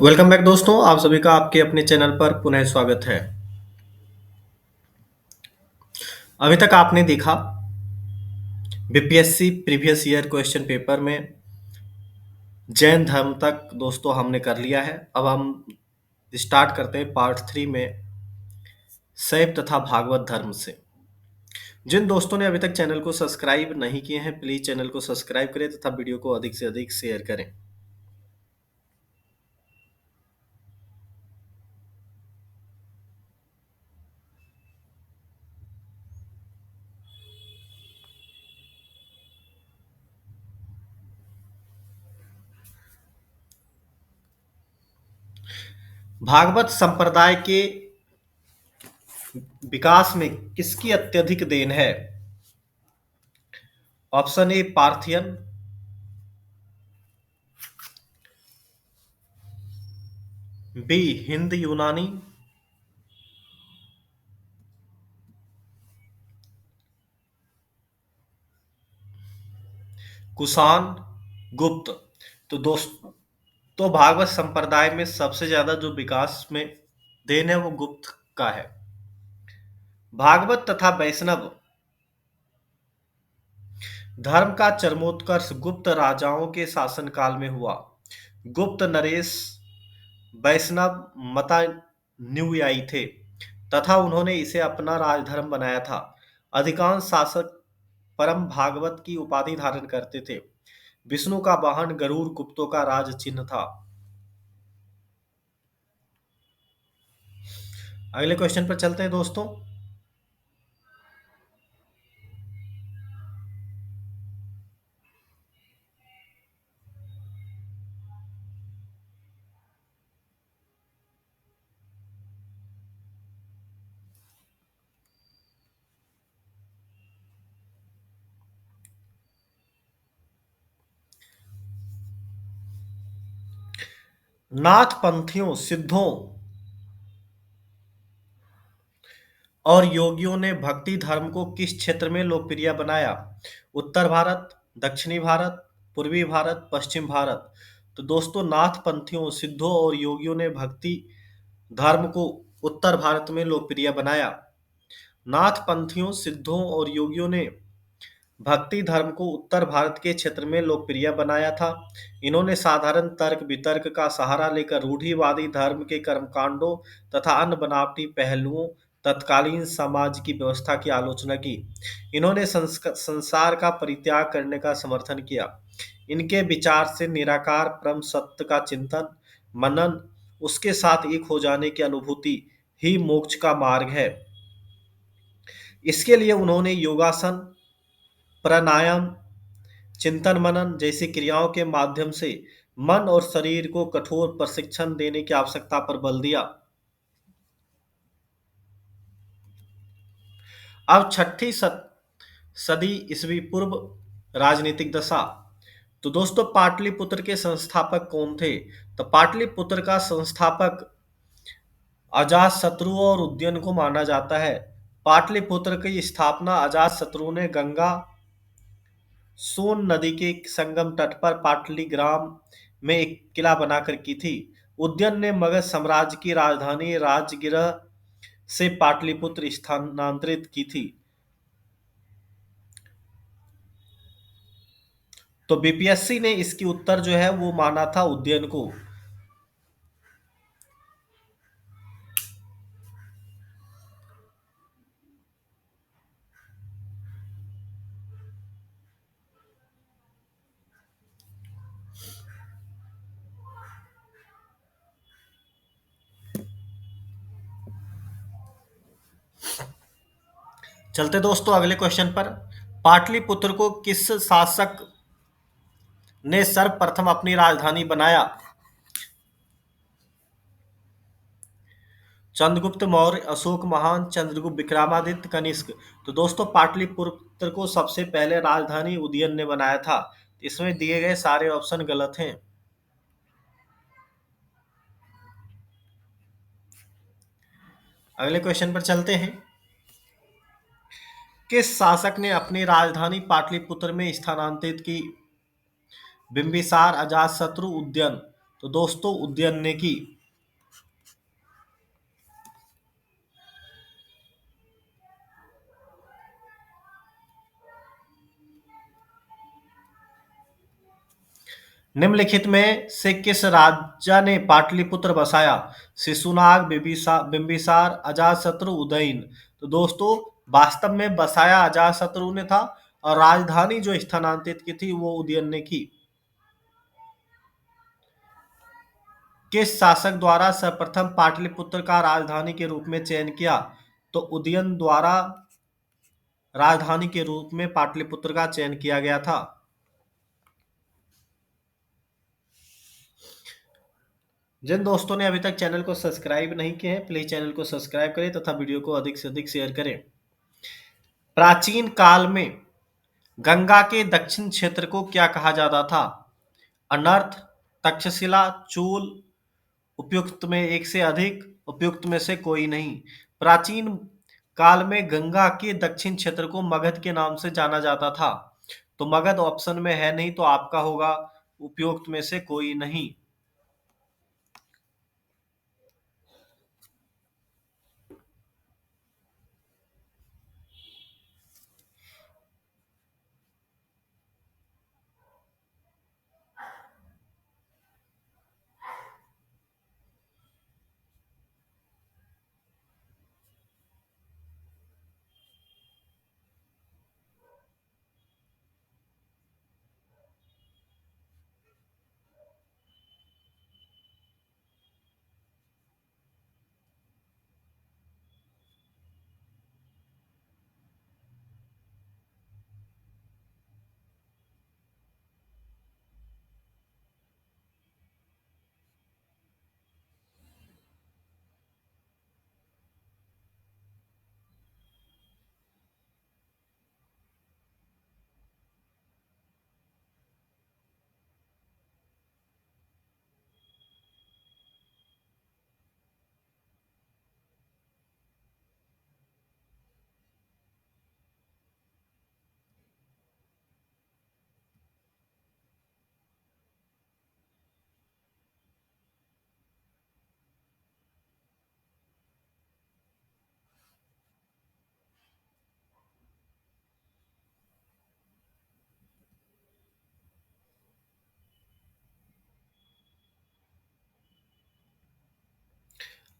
Welcome back दोस्तों, आप सभी का आपके अपने चैनल पर पुनः स्वागत है। अभी तक आपने देखा BPSC previous year question paper में जैन धर्म तक दोस्तों हमने कर लिया है। अब हम स्टार्ट करते हैं पार्ट 3 में शैव तथा भागवत धर्म से। जिन दोस्तों ने अभी तक चैनल को सब्सक्राइब नहीं किए हैं, प्लीज चैनल को सब्सक्राइब करें तथा वीडियो को अधिक से अधिक शेयर करें। भागवत संप्रदाय के विकास में किसकी अत्यधिक देन है? ऑप्शन ए पार्थियन, बी हिंद यूनानी, कुषाण, गुप्त। तो दोस्तों, तो भागवत संप्रदाय में सबसे ज्यादा जो विकास में देन है वो गुप्त का है। भागवत तथा वैष्णव धर्म का चरमोत्कर्ष गुप्त राजाओं के शासनकाल में हुआ। गुप्त नरेश वैष्णव मतानुयायी थे तथा उन्होंने इसे अपना राजधर्म बनाया था। अधिकांश शासक परम भागवत की उपाधि धारण करते थे। विष्णु का वाहन गरुड़ गुप्तों का राज चिन्ह था। अगले क्वेश्चन पर चलते हैं दोस्तों। नाथ पंथियों, सिद्धों और योगियों ने भक्ति धर्म को किस क्षेत्र में लोकप्रिय बनाया? उत्तर भारत, दक्षिणी भारत, पूर्वी भारत, पश्चिम भारत। तो दोस्तों, नाथ पंथियों, सिद्धों और योगियों ने भक्ति धर्म को उत्तर भारत में लोकप्रिय बनाया। नाथ पंथियों, सिद्धों और योगियों ने भक्ति धर्म को उत्तर भारत के क्षेत्र में लोकप्रिय बनाया था। इन्होंने साधारण तर्क वितर्क का सहारा लेकर रूढ़िवादी धर्म के कर्मकांडों तथा अन्य बनावटी पहलुओं तत्कालीन समाज की व्यवस्था की आलोचना की। इन्होंने संसार का परित्याग करने का समर्थन किया। इनके विचार से निराकार परम सत्य का चिंतन, मनन, उसके साथ एक हो जाने की अनुभूति ही मोक्ष का मार्ग है। इसके लिए उन्होंने योगासन, प्राणायाम, चिंतन मनन जैसी क्रियाओं के माध्यम से मन और शरीर को कठोर प्रशिक्षण देने की आवश्यकता पर बल दिया। अब छठी सदी ईसवी पूर्व राजनीतिक दशा। तो दोस्तों, पाटलिपुत्र के संस्थापक कौन थे? तो पाटलिपुत्र का संस्थापक अजातशत्रु और उदयन को माना जाता है। पाटलिपुत्र की स्थापना अजातशत्रु ने गंगा सोन नदी के संगम तट पर पाटली ग्राम में एक किला बनाकर की थी। उदयन ने मगध साम्राज्य की राजधानी राजगिरह से पाटलिपुत्र स्थानांतरित की थी। तो बीपीएससी ने इसकी उत्तर जो है वो माना था उदयन को। चलते दोस्तों अगले क्वेश्चन पर। पाटलिपुत्र को किस शासक ने सर्वप्रथम अपनी राजधानी बनाया? चंद्रगुप्त मौर्य, अशोक महान, चंद्रगुप्त, विक्रमादित्य, कनिष्क। तो दोस्तों, पाटलिपुत्र को सबसे पहले राजधानी उदयन ने बनाया था। इसमें दिए गए सारे ऑप्शन गलत हैं। अगले क्वेश्चन पर चलते हैं। किस शासक ने अपनी राजधानी पाटलिपुत्र में स्थानांतरित की? बिंबिसार, अजातशत्रु, उदयन। तो दोस्तों उदयनिकी। निम्नलिखित में से किस राजा ने पाटलिपुत्र बसाया? शिशुनाग, बिंबिसार, अजातशत्रु, उदयन। तो दोस्तों वास्तव में बसाया अजातशत्रु ने था और राजधानी जो स्थानांतरित की थी वो उदयन ने की। किस शासक द्वारा सर्वप्रथम पाटलिपुत्र का राजधानी के रूप में चयन किया? तो उदयन द्वारा राजधानी के रूप में पाटलिपुत्र का चयन किया गया था। जिन दोस्तों ने अभी तक चैनल को सब्सक्राइब नहीं किए हैं प्लीज चैनल को सब्सक्राइब करें तथा वीडियो को अधिक से अधिक शेयर करें। प्राचीन काल में गंगा के दक्षिण क्षेत्र को क्या कहा जाता था? अनर्थ, तक्षशिला, चूल, उपयुक्त में एक से अधिक, उपयुक्त में से कोई नहीं। प्राचीन काल में गंगा के दक्षिण क्षेत्र को मगध के नाम से जाना जाता था। तो मगध ऑप्शन में है नहीं तो आपका होगा उपयुक्त में से कोई नहीं।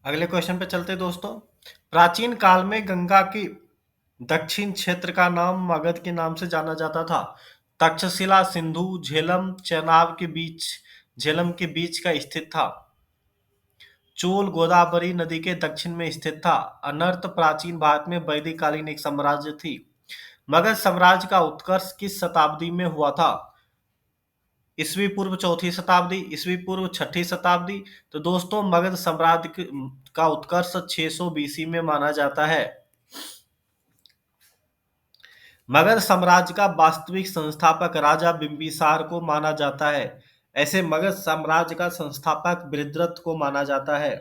अगले क्वेश्चन पे चलते दोस्तों। प्राचीन काल में गंगा के दक्षिण क्षेत्र का नाम मगध के नाम से जाना जाता था। तक्षशिला सिंधु झेलम चेनाब के बीच झेलम के बीच का स्थित था। चोल गोदावरी नदी के दक्षिण में स्थित था। अनर्त प्राचीन भारत में वैदिक कालीन एक साम्राज्य थी। मगध साम्राज्य का उत्कर्ष किस शताब्दी में हुआ था? ईसवी पूर्व चौथी शताब्दी, ईसवी पूर्व छठी शताब्दी। तो दोस्तों मगध साम्राज्य का उत्कर्ष 600 बीसी में माना जाता है। मगध साम्राज्य का वास्तविक संस्थापक राजा बिंबिसार को माना जाता है। ऐसे मगध साम्राज्य का संस्थापक बृहद्रथ को माना जाता है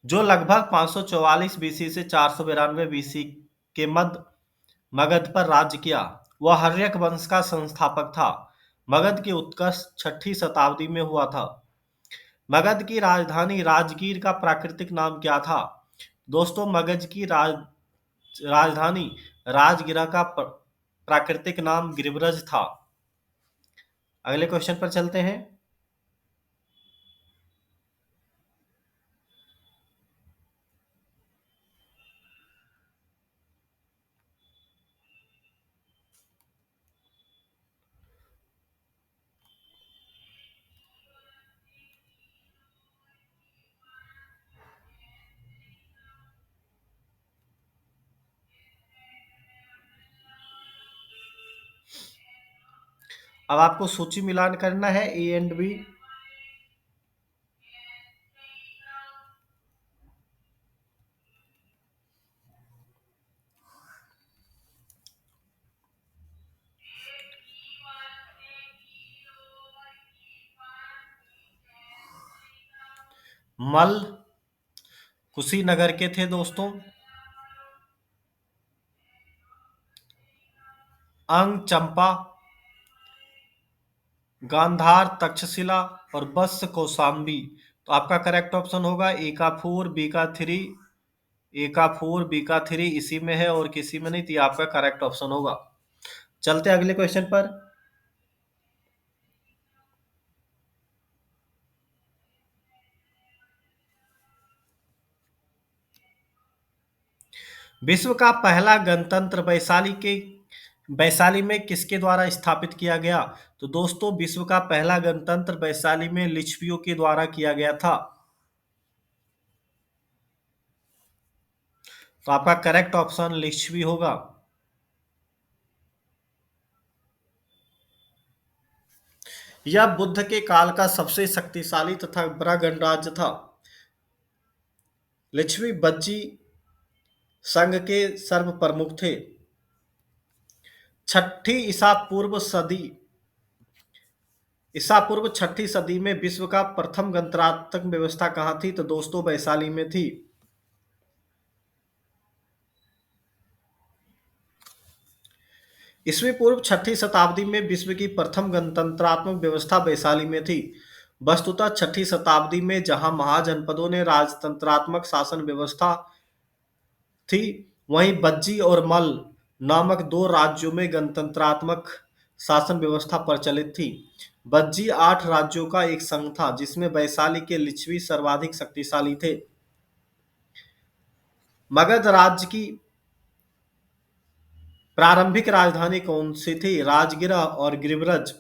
जो लगभग 544 बीसी से 492 बीसी के मध्य मगध पर राज्य किया। वह हर्यक वंश का संस्थापक था। मगध की उत्कर्ष छठी शताब्दी में हुआ था। मगध की राजधानी राजगीर का प्राकृतिक नाम क्या था? दोस्तों मगध की राजधानी राजगिरा का प्राकृतिक नाम गिरिब्रज था। अगले क्वेश्चन पर चलते हैं। अब आपको सूची मिलान करना है ए एंड बी। मल कुशीनगर के थे दोस्तों। अंग चंपा, गांधार, तक्षशिला और बत्स कौशाम्बी। तो आपका करेक्ट ऑप्शन होगा ए का 4, बी का 3, ए का 4, बी का 3 इसी में है और किसी में नहीं, तो ये आपका करेक्ट ऑप्शन होगा। चलते हैं अगले क्वेश्चन पर। विश्व का पहला गणतंत्र वैशाली में किसके द्वारा स्थापित किया गया? तो दोस्तों, विश्व का पहला गणतंत्र वैशाली में लिच्छवियों के द्वारा किया गया था। तो आपका करेक्ट ऑप्शन लिच्छवी होगा। यह बुद्ध के काल का सबसे शक्तिशाली तथा बड़ा गणराज्य था। लिच्छवी बज्जी संघ के सर्व प्रमुख थे। छठी ईसा पूर्व छठी सदी में विश्व का प्रथम गणतंत्रात्मक व्यवस्था कहाँ थी? तो दोस्तों, वैशाली में थी। ईस्वी पूर्व छठी शताब्दी में विश्व की प्रथम गणतंत्रात्मक व्यवस्था वैशाली में थी। वस्तुतः छठी शताब्दी में जहां महाजनपदों ने राजतंत्रात्मक शासन व्यवस्था थी, वहीं बज्जी और मल नामक दो राज्यों में गणतंत्रात्मक शासन व्यवस्था प्रचलित थी। बज्जी 8 राज्यों का एक संघ था, जिसमें वैशाली के लिच्छवी सर्वाधिक शक्तिशाली थे। मगध राज्य की प्रारंभिक राजधानी कौन सी थी? राजगिरा और गिरिब्रज।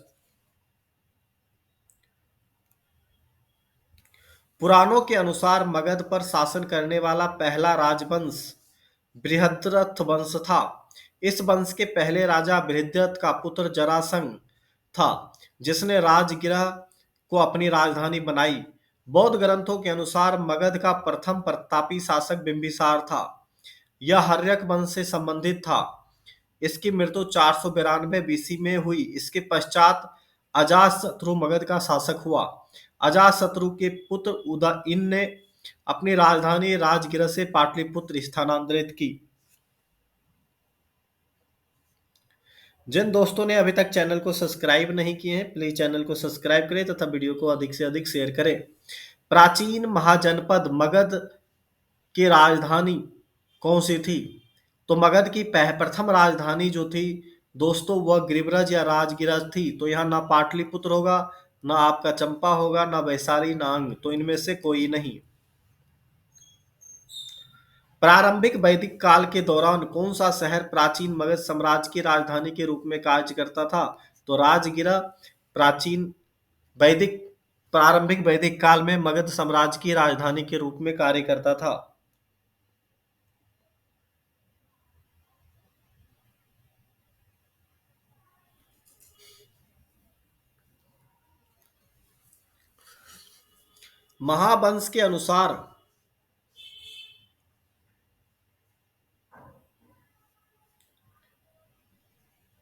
पुराणों के अनुसार मगध पर शासन करने वाला पहला राजवंश बृहद्रथ वंश था। इस वंश के पहले राजा बृहद्रथ का पुत्र जरासंध था, जिसने राजगिरा को अपनी राजधानी बनाई। बौद्ध ग्रंथों के अनुसार मगध का प्रथम प्रतापी शासक बिंबिसार था। यह हर्यक वंश से संबंधित था। इसकी मृत्यु 492 बीसी में हुई। इसके पश्चात अजातशत्रु मगध का शासक हुआ। अजातशत्रु के पुत्र उदयन ने अपनी राजधानी राजगिरा से पाटलिपुत्र स्थानांतरित की। जिन दोस्तों ने अभी तक चैनल को सब्सक्राइब नहीं किए हैं, प्लीज चैनल को सब्सक्राइब करें तथा वीडियो को अधिक से अधिक शेयर करें। प्राचीन महाजनपद मगध की राजधानी कौन सी थी? तो मगध की प्रथम राजधानी जो थी दोस्तों, वह गिरिब्रज या राजगिरा थी। तो यहाँ ना पाटलिपुत्र होगा, ना आपका चंपा होगा, ना वैशाली, ना अंग, तो इनमें से कोई नहीं। प्रारंभिक वैदिक काल के दौरान कौन सा शहर प्राचीन मगध साम्राज्य की राजधानी के रूप में कार्य करता था? तो राजगिरा प्राचीन वैदिक प्रारंभिक वैदिक काल में मगध साम्राज्य की राजधानी के रूप में कार्य करता था। महावंश के अनुसार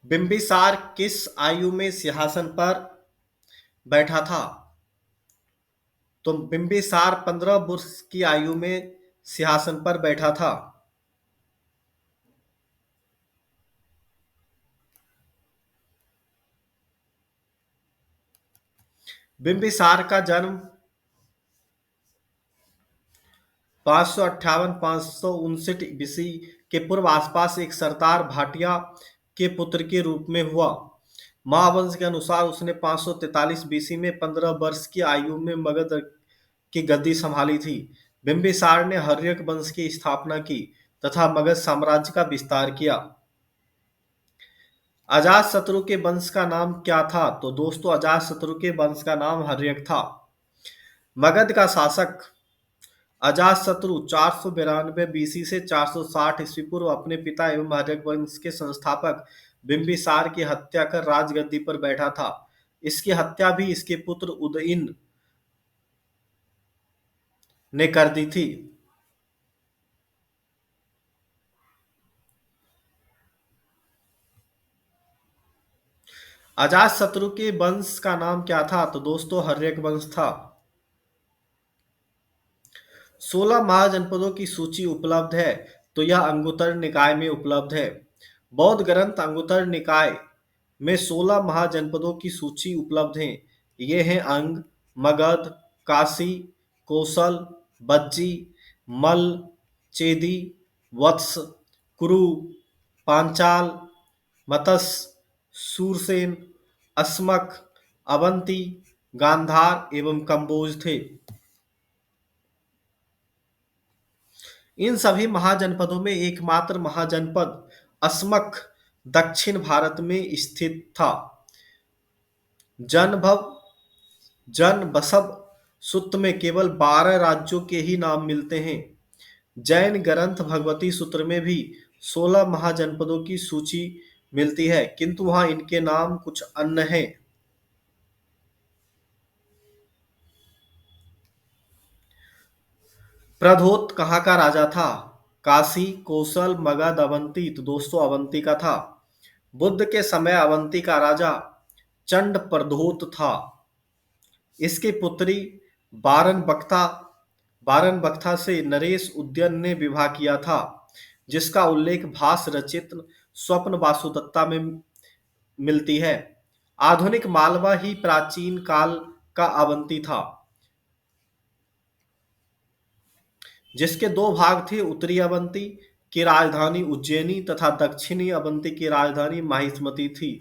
बिंबिसार किस आयु में सिंहासन पर बैठा था? तो बिंबिसार 15 वर्ष की आयु में सिंहासन पर बैठा था। बिंबिसार का जन्म 558-559 बीसी के पूर्व आसपास एक सरदार भाटिया के पुत्र के रूप में हुआ। महावंश के अनुसार उसने 543 बीसी में 15 वर्ष की आयु में मगध की गद्दी संभाली थी। बिंबिसार ने हर्यक वंश की स्थापना की तथा मगध साम्राज्य का विस्तार किया। अजातशत्रु के वंश का नाम क्या था? तो दोस्तों, अजातशत्रु के वंश का नाम हर्यक था। मगध का शासक अजातशत्रु 492 बीसी से 460 ईस्वी पूर्व अपने पिता एवं हर्यक वंश के संस्थापक बिंबिसार की हत्या कर राजगद्दी पर बैठा था। इसकी हत्या भी इसके पुत्र उदयन ने कर दी थी। अजातशत्रु के वंश का नाम क्या था? तो दोस्तों, हर्यक वंश था। 16 महाजनपदों की सूची उपलब्ध है, तो यह अंगुत्तर निकाय में उपलब्ध है। बौद्ध ग्रंथ अंगुत्तर निकाय में 16 महाजनपदों की सूची उपलब्ध है। ये हैं अंग, मगध, काशी, कौशल, बज्जी, मल, चेदी, वत्स, कुरु, पांचाल, मत्स्य, सूरसेन, अस्मक, अवंती, गांधार एवं कंबोज थे। इन सभी महाजनपदों में एकमात्र महाजनपद अस्मक दक्षिण भारत में स्थित था। जनभव जन बसव सूत्र में केवल 12 राज्यों के ही नाम मिलते हैं। जैन ग्रंथ भगवती सूत्र में भी 16 महाजनपदों की सूची मिलती है, किंतु वहां इनके नाम कुछ अन्य हैं। प्रद्योत कहाँ का राजा था? काशी, कौशल, मगध, अवंती। तो दोस्तों अवंती का था। बुद्ध के समय अवंती का राजा चंड प्रद्योत था। इसकी पुत्री बारनबक्ता बारनबक्ता से नरेश उदयन ने विवाह किया था, जिसका उल्लेख भास रचित स्वप्न वासुदत्ता में मिलती है। आधुनिक मालवा ही प्राचीन काल का अवंती था, जिसके दो भाग थे। उत्तरी अवंती की राजधानी उज्जैनी तथा दक्षिणी अवंती की राजधानी माहिष्मती थी।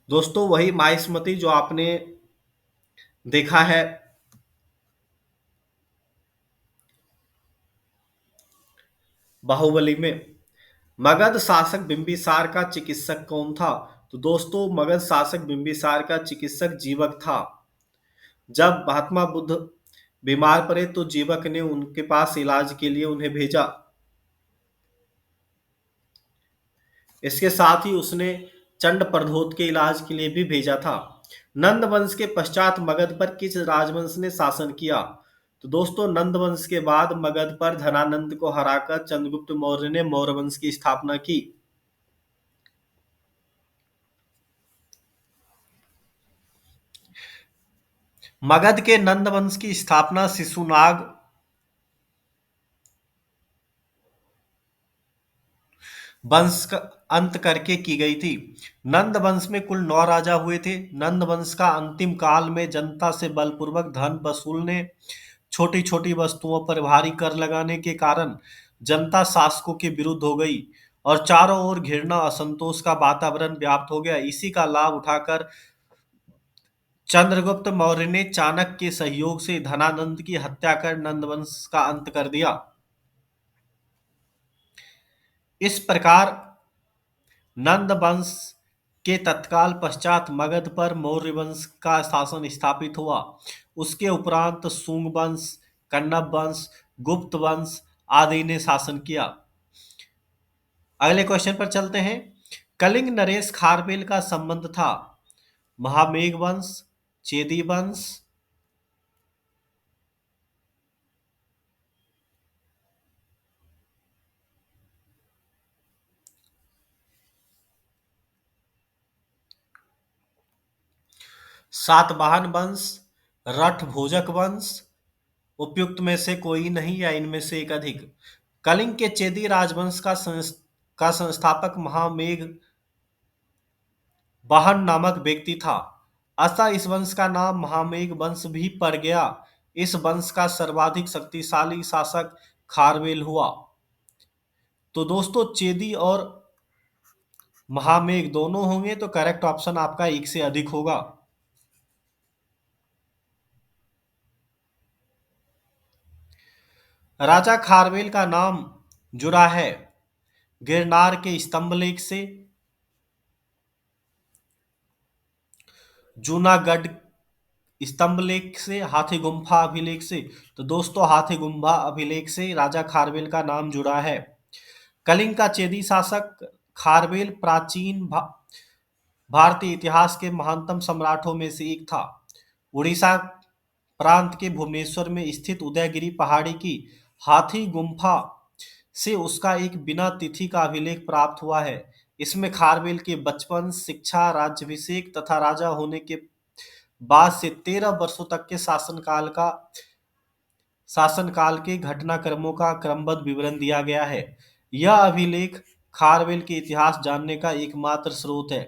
दोस्तों वही माहिष्मती जो आपने देखा है बाहुबली में। मगध शासक बिंबिसार का चिकित्सक कौन था? तो दोस्तों मगध शासक बिंबिसार का चिकित्सक जीवक था। जब महात्मा बुद्ध बीमार पड़े तो जीवक ने उनके पास इलाज के लिए उन्हें भेजा। इसके साथ ही उसने चंड प्रद्योत के इलाज के लिए भी भेजा था। नंद वंश के पश्चात मगध पर किस राजवंश ने शासन किया? तो दोस्तों नंद वंश के बाद मगध पर धनानंद को हराकर चंद्रगुप्त मौर्य ने मौर्य वंश की स्थापना की। मगध के नंद वंश की स्थापना शिशुनाग वंश का अंत करके की गई थी। नंद वंश में कुल 9 राजा हुए थे। नंद वंश का अंतिम काल में जनता से बलपूर्वक धन वसूलने, छोटी छोटी वस्तुओं पर भारी कर लगाने के कारण जनता शासकों के विरुद्ध हो गई और चारों ओर घृणा असंतोष का वातावरण व्याप्त हो गया। इसी का लाभ उठाकर चंद्रगुप्त मौर्य ने चाणक्य के सहयोग से धनानंद की हत्या कर नंद वंश का अंत कर दिया। इस प्रकार नंद वंश के तत्काल पश्चात मगध पर मौर्य वंश का शासन स्थापित हुआ। उसके उपरांत शुंग वंश, कण्व वंश, गुप्त वंश आदि ने शासन किया। अगले क्वेश्चन पर चलते हैं। कलिंग नरेश खारवेल का संबंध था। महामेघ वंश, चेदी वंश, सातवाहन वंश, रठ भोजक वंश। उपयुक्त में से कोई नहीं या इनमें से एक अधिक। कलिंग के चेदी राजवंश का संस्थापक महामेघ वाहन नामक व्यक्ति था। अतः इस वंश का नाम महामेघ वंश भी पड़ गया। इस वंश का सर्वाधिक शक्तिशाली शासक खारवेल हुआ। तो दोस्तों चेदी और महामेघ दोनों होंगे तो करेक्ट ऑप्शन आपका एक से अधिक होगा। राजा खारवेल का नाम जुड़ा है गिरनार के स्तंभलेख से, जूनागढ़ स्तंभलेख से, हाथी गुम्फा अभिलेख से। तो दोस्तों हाथी गुम्फा अभिलेख से राजा खारवेल का नाम जुड़ा है। कलिंग का चेदी शासक खारवेल प्राचीन भारतीय इतिहास के महानतम सम्राटों में से एक था। उड़ीसा प्रांत के भुवनेश्वर में स्थित उदयगिरी पहाड़ी की हाथी गुम्फा से उसका एक बिना तिथि का अभिलेख प्राप्त हुआ है। इसमें खारवेल के बचपन, शिक्षा, राज्याभिषेक तथा राजा होने के बाद से 13 वर्षों तक के शासनकाल का शासनकाल के घटनाक्रमों का क्रमबद्ध विवरण दिया गया है। यह अभिलेख खारवेल के इतिहास जानने का एकमात्र स्रोत है।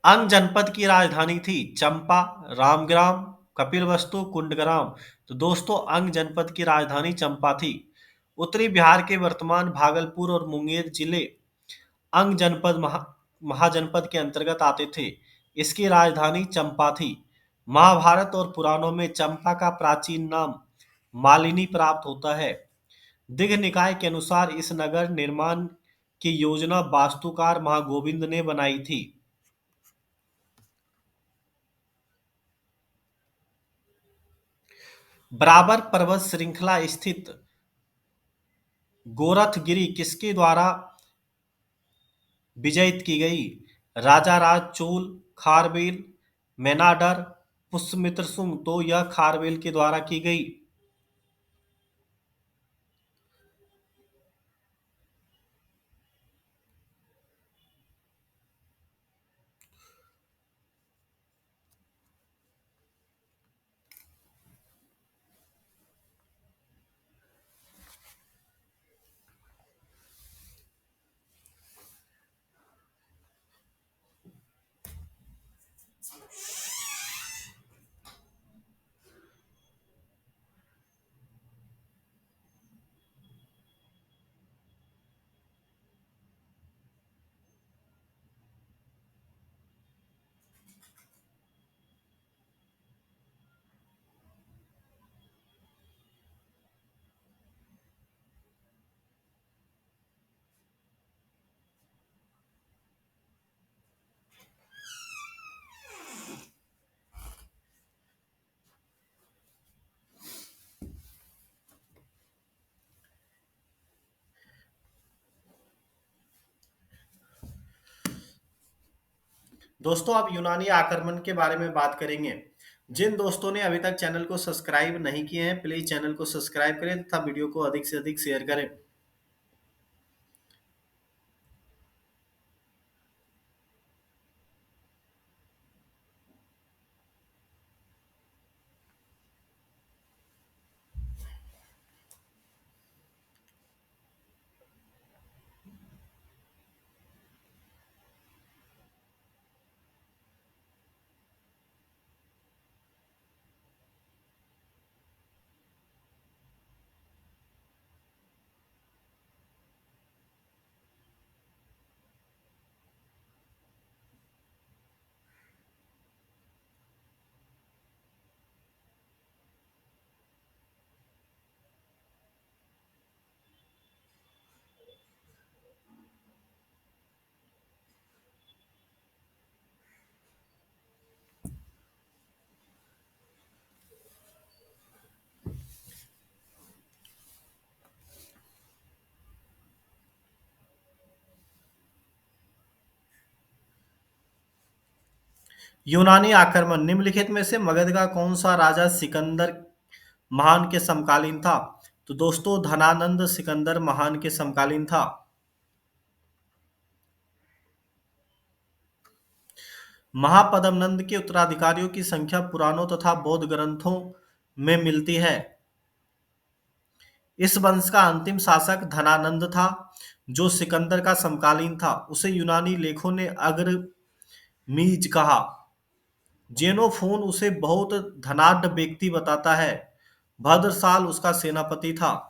अंग जनपद की राजधानी थी चंपा, रामग्राम, कपिलवस्तु, कुंडग्राम। तो दोस्तों अंग जनपद की राजधानी चंपा थी। उत्तरी बिहार के वर्तमान भागलपुर और मुंगेर जिले अंग जनपद महाजनपद के अंतर्गत आते थे। इसकी राजधानी चंपा थी। महाभारत और पुराणों में चंपा का प्राचीन नाम मालिनी प्राप्त होता है। दिघ निकाय के अनुसार इस नगर निर्माण की योजना वास्तुकार महागोविंद ने बनाई थी। बराबर पर्वत श्रृंखला स्थित गोरखगिरी किसके द्वारा विजयित की गई? राजा राज चोल, खारवेल, मेनाडर, पुष्यमित्र सुंग। तो यह खारवेल के द्वारा की गई। दोस्तों अब यूनानी आक्रमण के बारे में बात करेंगे। जिन दोस्तों ने अभी तक चैनल को सब्सक्राइब नहीं किए हैं प्लीज चैनल को सब्सक्राइब करें तथा वीडियो को अधिक से अधिक शेयर करें। यूनानी आक्रमण निम्नलिखित में से मगध का कौन सा राजा सिकंदर महान के समकालीन था? तो दोस्तों धनानंद सिकंदर महान के समकालीन था। महापद्मनंद के उत्तराधिकारियों की संख्या पुराणों तथा बौद्ध ग्रंथों में मिलती है। इस वंश का अंतिम शासक धनानंद था जो सिकंदर का समकालीन था। उसे यूनानी लेखों ने अग्रमीज कहा। जेनोफोन उसे बहुत धनाढ्य व्यक्ति बताता है। भद्रसाल उसका सेनापति था।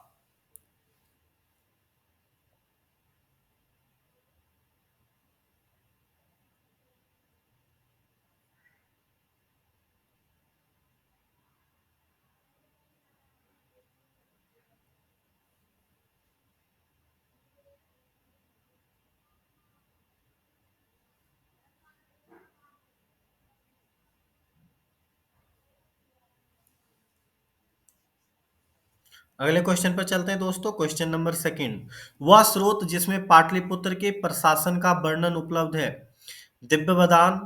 अगले क्वेश्चन पर चलते हैं दोस्तों। क्वेश्चन नंबर सेकंड, वह स्रोत जिसमें पाटलिपुत्र के प्रशासन का वर्णन उपलब्ध है? दिव्यवदान,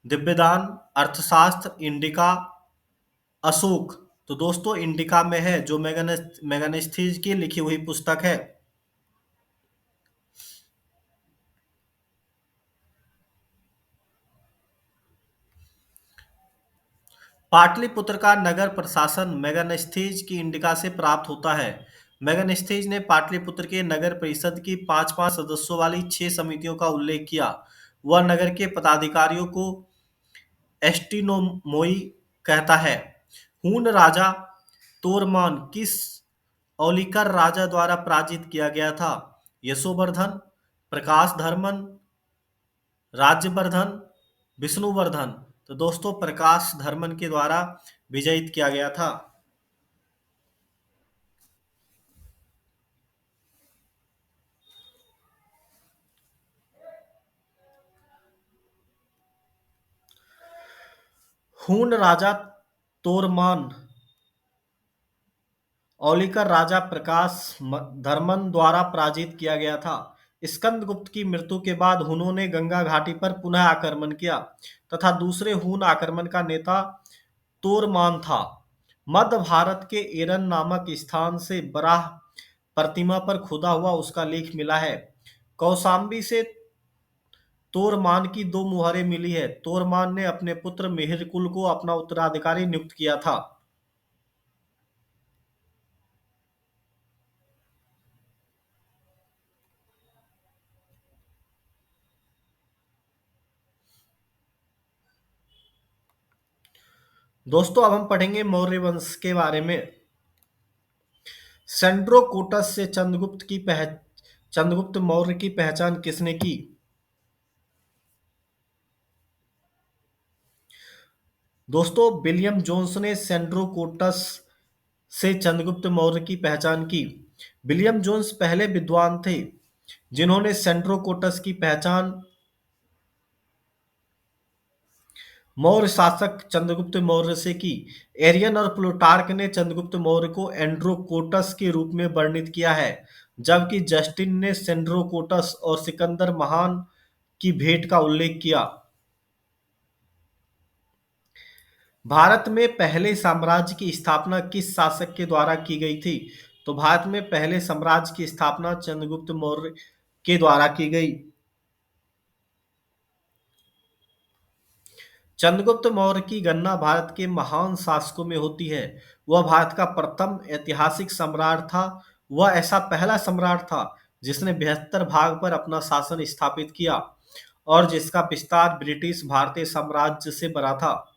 दिव्यदान, अर्थशास्त्र, इंडिका, अशोक। तो दोस्तों इंडिका में है जो मेगानेस्थीज की लिखी हुई पुस्तक है। पाटलिपुत्र का नगर प्रशासन मेगानेस्थीज की इंडिका से प्राप्त होता है। मेगानेस्थीज ने पाटलिपुत्र के नगर परिषद की पांच पांच सदस्यों वाली 6 समितियों का उल्लेख किया। वह नगर के पदाधिकारियों को एस्टिनोमोई कहता है। हून राजा तोरमान किस औलिकर राजा द्वारा पराजित किया गया था? यशोवर्धन, प्रकाश धर्मन, राज्यवर्धन, विष्णुवर्धन। तो दोस्तों प्रकाश धर्मन के द्वारा विजयित किया गया था। हून राजा तोरमान औलिकर राजा प्रकाश धर्मन द्वारा पराजित किया गया था। स्कंदगुप्त की मृत्यु के बाद हुनों ने गंगा घाटी पर पुनः आक्रमण किया तथा दूसरे हून आक्रमण का नेता तोरमान था। मध्य भारत के एरन नामक स्थान से बराह प्रतिमा पर खुदा हुआ उसका लेख मिला है। कौशाम्बी से तोरमान की 2 मुहरें मिली है। तोरमान ने अपने पुत्र मिहिरकुल को अपना उत्तराधिकारी नियुक्त किया था। दोस्तों अब हम पढ़ेंगे मौर्य वंश के बारे में। सेंड्रोकोटस से चंद्रगुप्त मौर्य की पहचान किसने की? दोस्तों विलियम जोन्स ने सेंड्रोकोटस से चंद्रगुप्त मौर्य की पहचान की। विलियम जोन्स पहले विद्वान थे जिन्होंने सेंड्रोकोटस की पहचान मौर्य शासक चंद्रगुप्त मौर्य से की। एरियन और प्लूटार्क ने चंद्रगुप्त मौर्य को एंड्रोकोटस के रूप में वर्णित किया है, जबकि जस्टिन ने सेंड्रोकोटस और सिकंदर महान की भेंट का उल्लेख किया। भारत में पहले साम्राज्य की स्थापना किस शासक के द्वारा की गई थी? तो भारत में पहले साम्राज्य की स्थापना चंद्रगुप्त मौर्य के द्वारा की गई। चंद्रगुप्त मौर्य की गणना भारत के महान शासकों में होती है। वह भारत का प्रथम ऐतिहासिक सम्राट था। वह ऐसा पहला सम्राट था जिसने 72 भाग पर अपना शासन स्थापित किया और जिसका विस्तार ब्रिटिश भारतीय साम्राज्य से बड़ा था।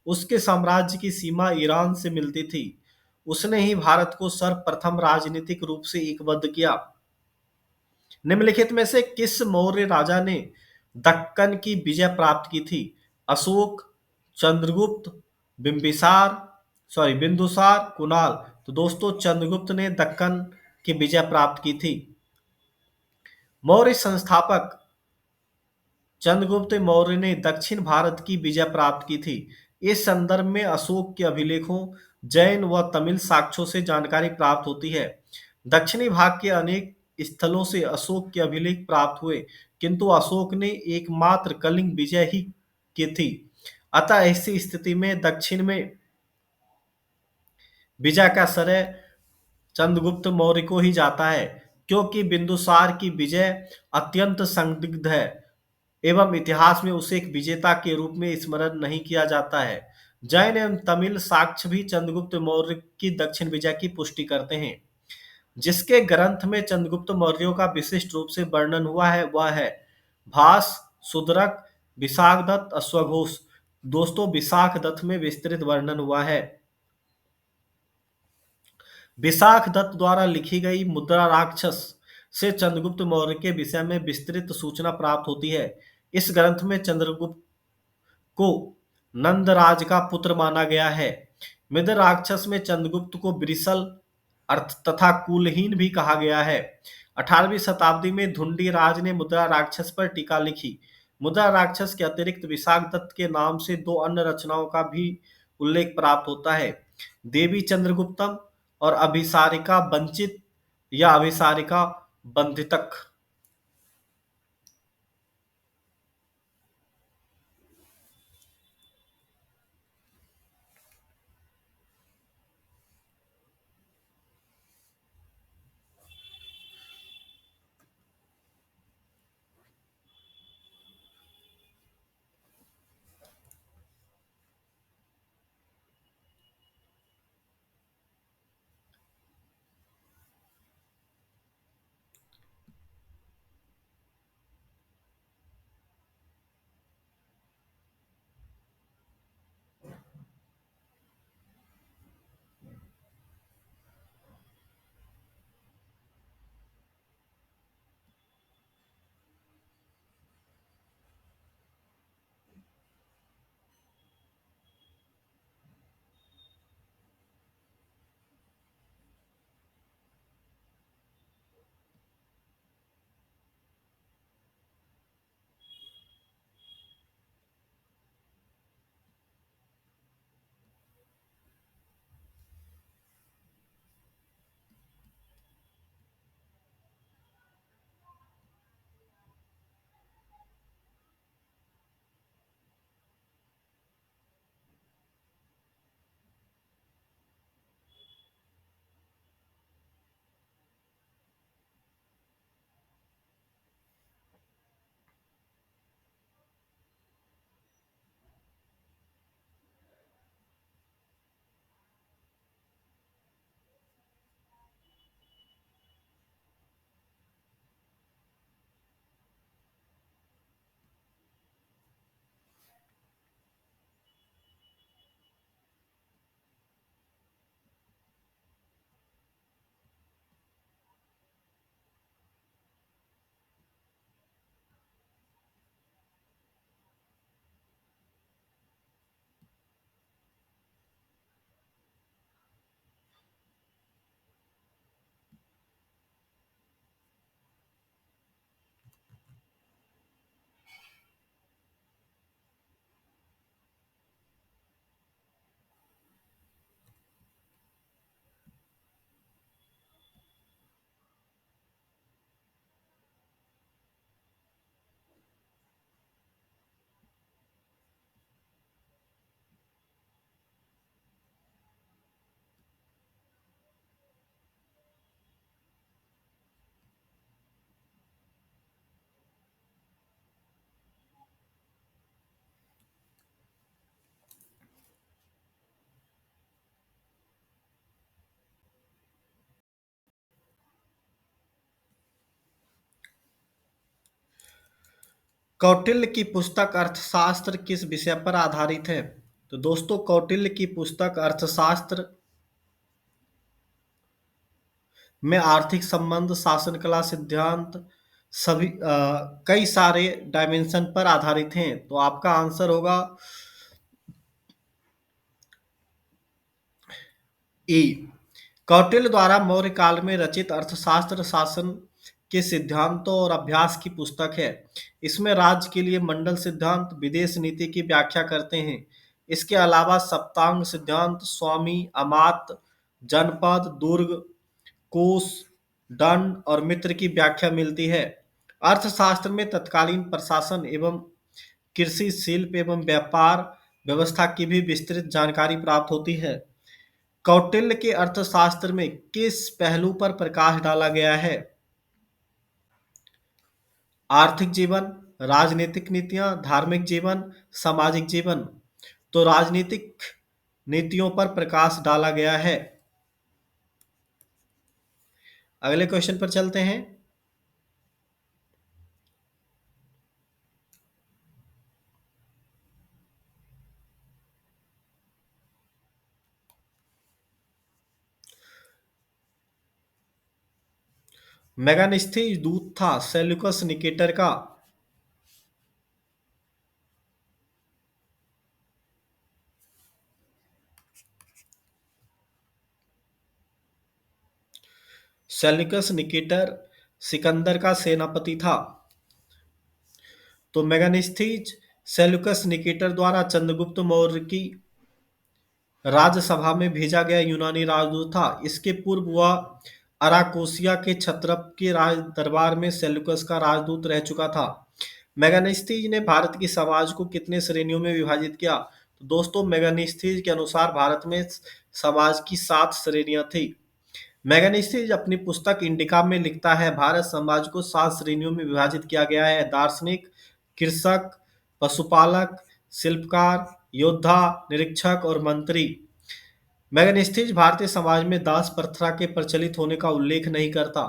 उसके साम्राज्य की सीमा ईरान से मिलती थी। उसने ही भारत को सर्वप्रथम राजनीतिक रूप से एकबद्ध किया। निम्नलिखित में से किस मौर्य राजा ने दक्कन की विजय प्राप्त की थी? अशोक, चंद्रगुप्त, बिंबिसार बिंदुसार, कुणाल। तो दोस्तों चंद्रगुप्त ने दक्कन की विजय प्राप्त की थी। मौर्य संस्थापक चंद्रगुप्त मौर्य ने दक्षिण भारत की विजय प्राप्त की थी। इस संदर्भ में अशोक के अभिलेखों, जैन व तमिल साक्ष्यों से जानकारी प्राप्त होती है। दक्षिणी भाग के अनेक स्थलों से अशोक के अभिलेख प्राप्त हुए, किंतु अशोक ने एकमात्र कलिंग विजय ही की थी। अतः ऐसी स्थिति में दक्षिण में विजय का श्रेय चंद्रगुप्त मौर्य को ही जाता है, क्योंकि बिंदुसार की विजय अत्यंत संदिग्ध है एवं इतिहास में उसे एक विजेता के रूप में स्मरण नहीं किया जाता है। जैन एवं तमिल साक्ष्य भी चंद्रगुप्त मौर्य की दक्षिण विजय की पुष्टि करते हैं। जिसके ग्रंथ में चंद्रगुप्त मौर्यों का विशिष्ट रूप से वर्णन हुआ है वह है भास, सुदरक, विशाखदत्त, अश्वघोष। दोस्तों विशाखदत्त में विस्तृत वर्णन हुआ है। विशाखदत्त द्वारा लिखी गई मुद्रा राक्षस से चंद्रगुप्त मौर्य के विषय में विस्तृत सूचना प्राप्त होती है। इस ग्रंथ में चंद्रगुप्त को नंदराज का पुत्र माना गया है। मिद्र राक्षस में चंद्रगुप्त को ब्रिसल अर्थ तथा कुलहीन भी कहा गया है। 18वीं शताब्दी में धुंडी राज ने मुद्रा राक्षस पर टीका लिखी। मुद्रा राक्षस के अतिरिक्त विशाखदत्त के नाम से 2 अन्य रचनाओं का भी उल्लेख प्राप्त होता है, देवी चंद्रगुप्तम और अभिसारिका वंचित या अभिसारिका बंधितक। कौटिल्य की पुस्तक अर्थशास्त्र किस विषय पर आधारित है? तो दोस्तों कौटिल्य की पुस्तक अर्थशास्त्र में आर्थिक संबंध, शासन कला, सिद्धांत सभी कई सारे डायमेंशन पर आधारित हैं। तो आपका आंसर होगा ई। कौटिल्य द्वारा मौर्य काल में रचित अर्थशास्त्र शासन के सिद्धांतों और अभ्यास की पुस्तक है। इसमें राज्य के लिए मंडल सिद्धांत, विदेश नीति की व्याख्या करते हैं। इसके अलावा सप्तांग सिद्धांत, स्वामी, अमात्य, जनपद, दुर्ग, कोष, दंड और मित्र की व्याख्या मिलती है। अर्थशास्त्र में तत्कालीन प्रशासन एवं कृषि, शिल्प एवं व्यापार व्यवस्था की भी विस्तृत जानकारी प्राप्त होती है। कौटिल्य के अर्थशास्त्र में किस पहलू पर प्रकाश डाला गया है? आर्थिक जीवन, राजनीतिक नीतियां, धार्मिक जीवन, सामाजिक जीवन। तो राजनीतिक नीतियों पर प्रकाश डाला गया है। अगले क्वेश्चन पर चलते हैं। मेगानिस्थीज दूत था सेल्यूकस निकेटर का। सेल्यूकस निकेटर सिकंदर का सेनापति था। तो मेगानिस्थीज सेल्यूकस निकेटर द्वारा चंद्रगुप्त मौर्य की राज्यसभा में भेजा गया यूनानी राजदूत था। इसके पूर्व वह अराकोसिया के क्षत्रप के राज दरबार में सेल्यूकस का राजदूत रह चुका था। मेगानिस्थीज ने भारत की समाज को कितने श्रेणियों में विभाजित किया? तो दोस्तों मेगानिस्थीज के अनुसार भारत में समाज की 7 श्रेणियां थी। मेगानिस्थीज अपनी पुस्तक इंडिका में लिखता है, भारत समाज को 7 श्रेणियों में विभाजित किया गया है: दार्शनिक, कृषक, पशुपालक, शिल्पकार, योद्धा, निरीक्षक और मंत्री। मैगनीस्थीज भारतीय समाज में दास प्रथा के प्रचलित होने का उल्लेख नहीं करता।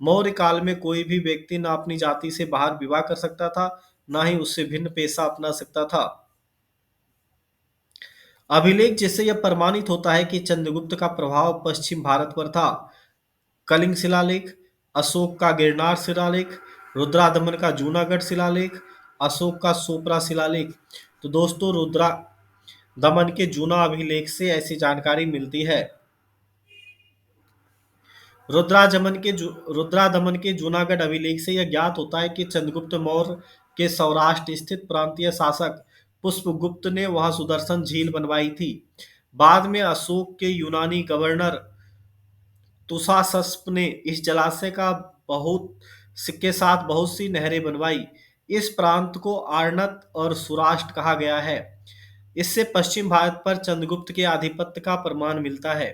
मौर्य काल में कोई भी व्यक्ति न अपनी जाति से बाहर विवाह कर सकता था, न ही उससे भिन्न पेशा अपना सकता था। अभिलेख जिससे यह प्रमाणित होता है कि चंद्रगुप्त का प्रभाव पश्चिम भारत पर था: कलिंग शिलालेख, अशोक का गिरनार शिलालेख, रुद्रादमन का जूनागढ़ शिलालेख, अशोक का सोपरा शिलालेख। तो दोस्तों रुद्रा दमन के जूना अभिलेख से ऐसी जानकारी मिलती है। रुद्रादमन के जूनागढ़ अभिलेख से यह ज्ञात होता है कि चंद्रगुप्त मौर्य के सौराष्ट्र स्थित प्रांतीय शासक पुष्पगुप्त ने वहां सुदर्शन झील बनवाई थी। बाद में अशोक के यूनानी गवर्नर तुसासस्प ने इस जलाशय का बहुत के साथ बहुत सी नहरें बनवाई। इस प्रांत को आर्नत और सुराष्ट्र कहा गया है। इससे पश्चिम भारत पर चंद्रगुप्त के आधिपत्य का प्रमाण मिलता है।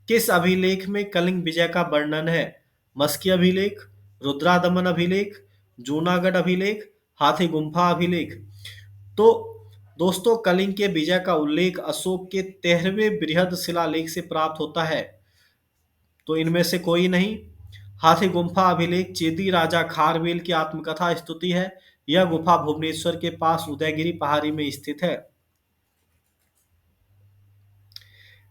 किस अभिलेख में कलिंग विजय का वर्णन है? मस्की अभिलेख, रुद्रादमन अभिलेख, जूनागढ़ अभिलेख, हाथी गुम्फा अभिलेख। तो दोस्तों कलिंग के विजय का उल्लेख अशोक के 13वें बृहद शिलालेख से प्राप्त होता है। तो इनमें से कोई नहीं। हाथी गुम्फा अभिलेख चेदी राजा खारवेल की आत्मकथा स्तुति है। यह गुफा भुवनेश्वर के पास उदयगिरी पहाड़ी में स्थित है।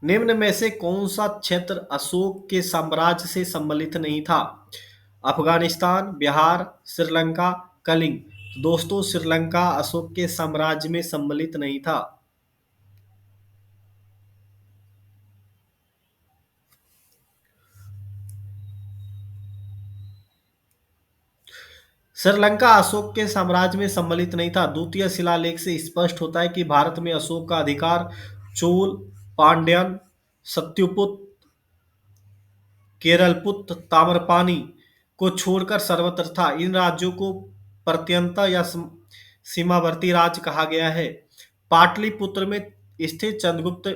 निम्न में से कौन सा क्षेत्र अशोक के साम्राज्य से सम्मिलित नहीं था? अफगानिस्तान, बिहार, श्रीलंका, कलिंग। तो दोस्तों श्रीलंका अशोक के साम्राज्य में सम्मिलित नहीं था। श्रीलंका अशोक के साम्राज्य में सम्मिलित नहीं था। द्वितीय शिलालेख से स्पष्ट होता है कि भारत में अशोक का अधिकार चोल, पांड्यन, सत्युपुत, केरलपुत, ताम्रपानी को छोड़कर सर्वत्र था। इन राज्यों को प्रत्यंत या सीमावर्ती राज्य कहा गया है। पाटलिपुत्र में स्थित चंद्रगुप्त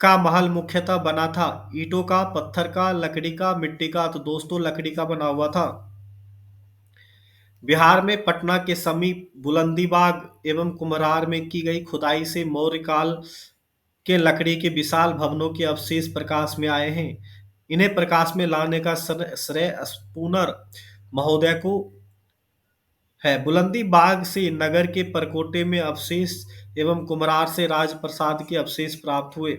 का महल मुख्यतः बना था ईंटों का, पत्थर का, लकड़ी का, मिट्टी का। तो दोस्तों लकड़ी का बना हुआ था। बिहार में पटना के समीप बुलंदीबाग एवं कुम्हरार में की गई खुदाई से मौर्य काल के लकड़ी के विशाल भवनों के अवशेष प्रकाश में आए हैं। इन्हें प्रकाश में लाने का श्रेय स्पूनर महोदय को है। बुलंदी बाग से नगर के परकोटे में अवशेष एवं कुम्हरार से राजप्रसाद के अवशेष प्राप्त हुए।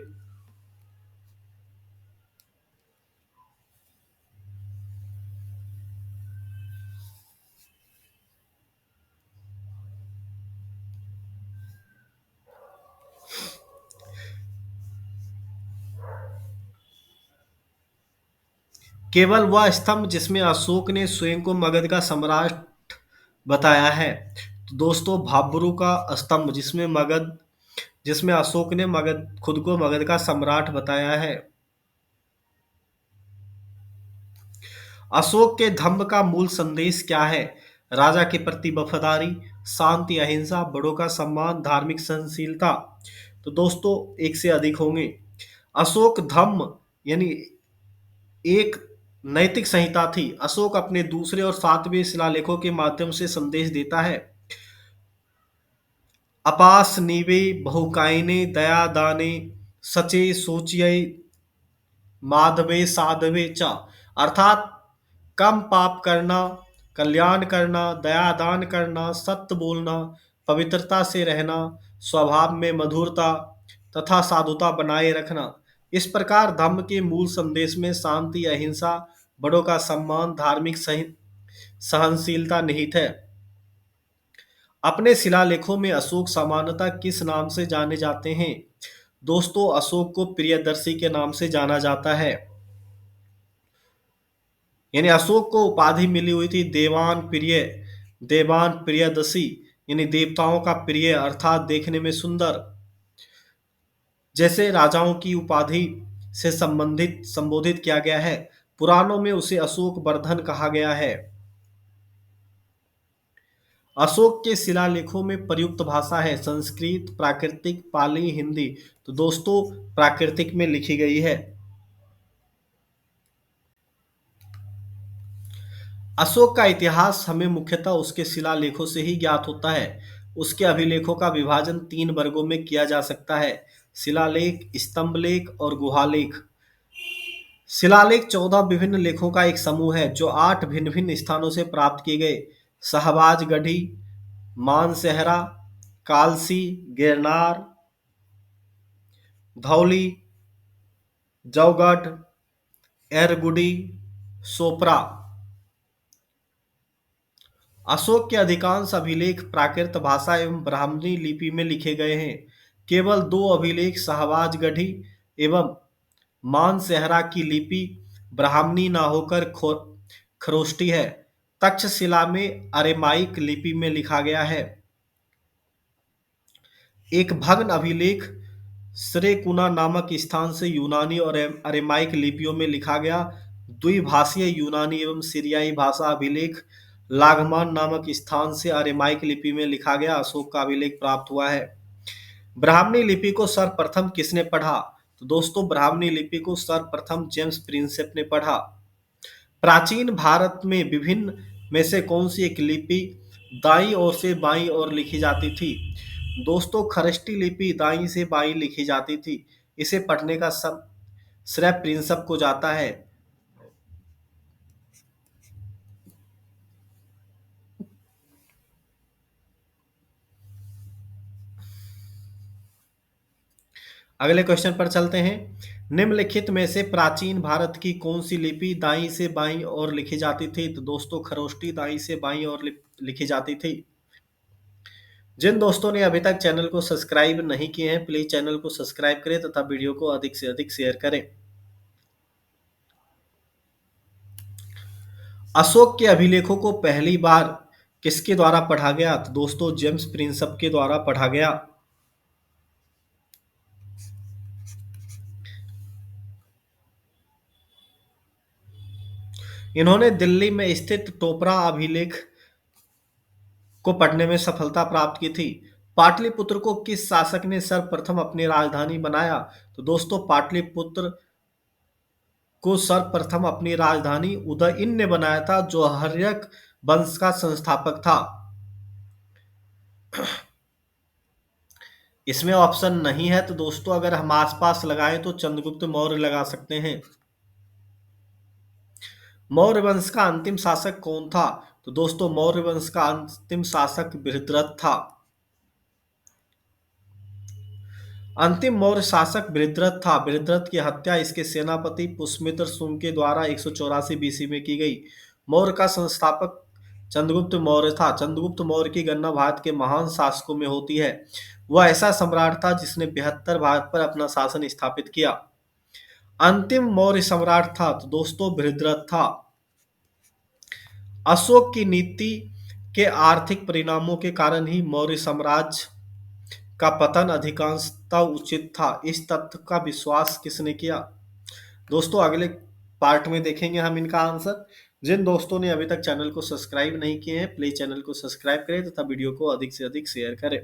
केवल वह स्तंभ जिसमें अशोक ने स्वयं को मगध का सम्राट बताया है। तो दोस्तों भाब्रू का स्तंभ जिसमें अशोक ने मगध खुद को मगध का सम्राट बताया है। अशोक के धम्म का मूल संदेश क्या है? राजा के प्रति वफादारी, शांति, अहिंसा, बड़ों का सम्मान, धार्मिक सहनशीलता। तो दोस्तों एक से अधिक होंगे। अशोक धम्म यानी एक नैतिक संहिता थी। अशोक अपने दूसरे और सातवें शिलालेखों के माध्यम से संदेश देता है। अपास नीवे बहुकायने दया दाने सचे सोचिये माधवे साधवे च, अर्थात कम पाप करना, कल्याण करना, दया दान करना, सत्य बोलना, पवित्रता से रहना, स्वभाव में मधुरता तथा साधुता बनाए रखना। इस प्रकार धम्म के मूल संदेश में शांति, अहिंसा, बड़ों का सम्मान, धार्मिक सहनशीलता निहित है। अपने शिलालेखों में अशोक सामान्यतः किस नाम से जाने जाते हैं? दोस्तों अशोक को प्रियदर्शी के नाम से जाना जाता है। यानी अशोक को उपाधि मिली हुई थी देवान प्रियदर्शी, यानी देवताओं का प्रिय अर्थात देखने में सुंदर। जैसे राजाओं की उपाधि से संबोधित किया गया है। पुराणों में उसे अशोक वर्धन कहा गया है। अशोक के शिलालेखों में प्रयुक्त भाषा है संस्कृत, प्राकृतिक, पाली, हिंदी। तो दोस्तों प्राकृतिक में लिखी गई है। अशोक का इतिहास हमें मुख्यतः उसके शिलालेखों से ही ज्ञात होता है। उसके अभिलेखों का विभाजन 3 वर्गों में किया जा सकता है: शिलालेख, स्तंभलेख और गुहालेख। शिलालेख 14 विभिन्न लेखों का एक समूह है जो 8 भिन्न भिन्न स्थानों से प्राप्त किए गए: शाहबाज गढ़ी, मानसेहरा, कालसी, गिरनार, धौली, जौगढ़, एरगुडी, सोपरा। अशोक के अधिकांश अभिलेख प्राकृत भाषा एवं ब्राह्मणी लिपि में लिखे गए हैं। केवल 2 अभिलेख शाहबाजगढ़ी एवं मानसेहरा की लिपि ब्राह्मणी न होकर खरोष्टी है। तक्षशिला में अरेमाइक लिपि में लिखा गया है। एक भग्न अभिलेख श्रेकुना नामक स्थान से यूनानी और अरेमाइक लिपियों में लिखा गया द्विभाषीय यूनानी एवं सीरियाई भाषा अभिलेख लागमान नामक स्थान से अरेमाइक लिपि में लिखा गया अशोक का अभिलेख प्राप्त हुआ है। ब्राह्मणी लिपि को सर्वप्रथम किसने पढ़ा? तो दोस्तों ब्राह्मणी लिपि को सर्वप्रथम जेम्स प्रिंसेप ने पढ़ा। प्राचीन भारत में विभिन्न में से कौन सी एक लिपि दाईं ओर से बाईं ओर लिखी जाती थी? दोस्तों खरष्टी लिपि दाईं से बाईं लिखी जाती थी। इसे पढ़ने का सब श्रेय प्रिंसेप को जाता है। अगले क्वेश्चन पर चलते हैं। निम्नलिखित में से प्राचीन भारत की कौन सी लिपि दाईं से बाईं ओर लिखी जाती थी? तो दोस्तों खरोष्टी दाईं से बाईं ओर लिखी जाती थी। जिन दोस्तों ने अभी तक चैनल को सब्सक्राइब नहीं किए हैं प्लीज चैनल को सब्सक्राइब करें तथा वीडियो को अधिक से अधिक शेयर करें। अशोक के अभिलेखों को पहली बार किसके द्वारा पढ़ा गया? तो दोस्तों जेम्स प्रिंसेप के द्वारा पढ़ा गया। इन्होंने दिल्ली में स्थित टोपरा अभिलेख को पढ़ने में सफलता प्राप्त की थी। पाटलिपुत्र को किस शासक ने सर्वप्रथम अपनी राजधानी बनाया? तो दोस्तों पाटलिपुत्र को सर्वप्रथम अपनी राजधानी उदयइन ने बनाया था जो हर्यक वंश का संस्थापक था। इसमें ऑप्शन नहीं है तो दोस्तों अगर हम आसपास लगाएं तो चंद्रगुप्त मौर्य लगा सकते हैं। मौर्य वंश का अंतिम शासक कौन था? तो दोस्तों मौर्य वंश का अंतिम शासक बृहद्रथ था। अंतिम मौर्य शासक बृहद्रथ था। बृहद्रथ की हत्या इसके सेनापति पुष्यमित्र शुंग के द्वारा 184 बीसी में की गई। मौर्य का संस्थापक चंद्रगुप्त मौर्य था। चंद्रगुप्त मौर्य की गणना भारत के महान शासकों में होती है। वह ऐसा सम्राट था जिसने 72 भारत पर अपना शासन स्थापित किया। अंतिम मौर्य सम्राट था तो दोस्तों बृहद्रथ था। अशोक की नीति के आर्थिक परिणामों के कारण ही मौर्य साम्राज्य का पतन अधिकांशतः उचित था। इस तथ्य का विश्वास किसने किया? दोस्तों अगले पार्ट में देखेंगे हम इनका आंसर। जिन दोस्तों ने अभी तक चैनल को सब्सक्राइब नहीं किए हैं प्लीज चैनल को सब्सक्राइब करें तथा वीडियो को अधिक से अधिक शेयर करें।